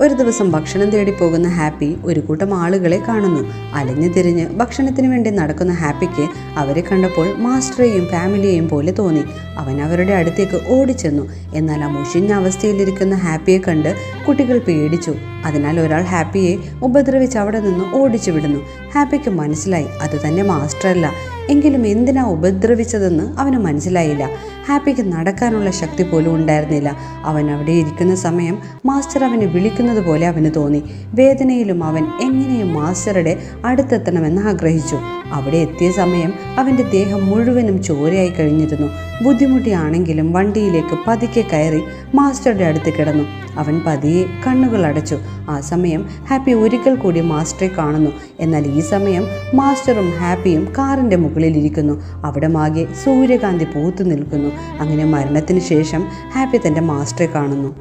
ഒരു ദിവസം ഭക്ഷണം തേടി പോകുന്ന ഹാപ്പി ഒരു കൂട്ടം ആളുകളെ കാണുന്നു. അലഞ്ഞു തിരിഞ്ഞ് ഭക്ഷണത്തിന് വേണ്ടി നടക്കുന്ന ഹാപ്പിക്ക് അവരെ കണ്ടപ്പോൾ മാസ്റ്ററെയും ഫാമിലിയെയും പോലെ തോന്നി. അവൻ അവരുടെ അടുത്തേക്ക് ഓടിച്ചെന്നു. എന്നാൽ ആ മുഷിഞ്ഞ അവസ്ഥയിലിരിക്കുന്ന ഹാപ്പിയെ കണ്ട് കുട്ടികൾ പേടിച്ചു. അതിനാൽ ഒരാൾ ഹാപ്പിയെ ഉപദ്രവിച്ച് അവിടെ നിന്ന് ഓടിച്ചു വിടുന്നു. ഹാപ്പിക്ക് മനസ്സിലായി അത് തന്നെ മാസ്റ്ററല്ല. എങ്കിലും എന്തിനാ ഉപദ്രവിച്ചതെന്ന് അവന് മനസ്സിലായില്ല. ഹാപ്പിക്ക് നടക്കാനുള്ള ശക്തി പോലും ഉണ്ടായിരുന്നില്ല. അവൻ അവിടെ ഇരിക്കുന്ന സമയം മാസ്റ്റർ അവനെ വിളിക്കുന്നത് പോലെ അവന് തോന്നി. വേദനയിലും അവൻ എങ്ങനെയും മാസ്റ്ററുടെ അടുത്തെത്തണമെന്ന് ആഗ്രഹിച്ചു. അവിടെ എത്തിയ സമയം അവൻ്റെ ദേഹം മുഴുവനും ചോരയായി കഴിഞ്ഞിരുന്നു. ബുദ്ധിമുട്ടിയാണെങ്കിലും വണ്ടിയിലേക്ക് പതുക്കെ കയറി മാസ്റ്ററുടെ അടുത്ത് കിടന്നു. അവൻ പതിയെ കണ്ണുകൾ അടച്ചു. ആ സമയം ഹാപ്പി ഒരിക്കൽ കൂടി മാസ്റ്ററെ കാണുന്നു. എന്നാൽ ഈ സമയം മാസ്റ്ററും ഹാപ്പിയും കാറിൻ്റെ മുകളിലിരിക്കുന്നു. അവിടെ മാകെ സൂര്യകാന്തി പൂത്തു നിൽക്കുന്നു. അങ്ങനെ മരണത്തിന് ശേഷം ഹാപ്പി തൻ്റെ മാസ്റ്ററെ കാണുന്നു.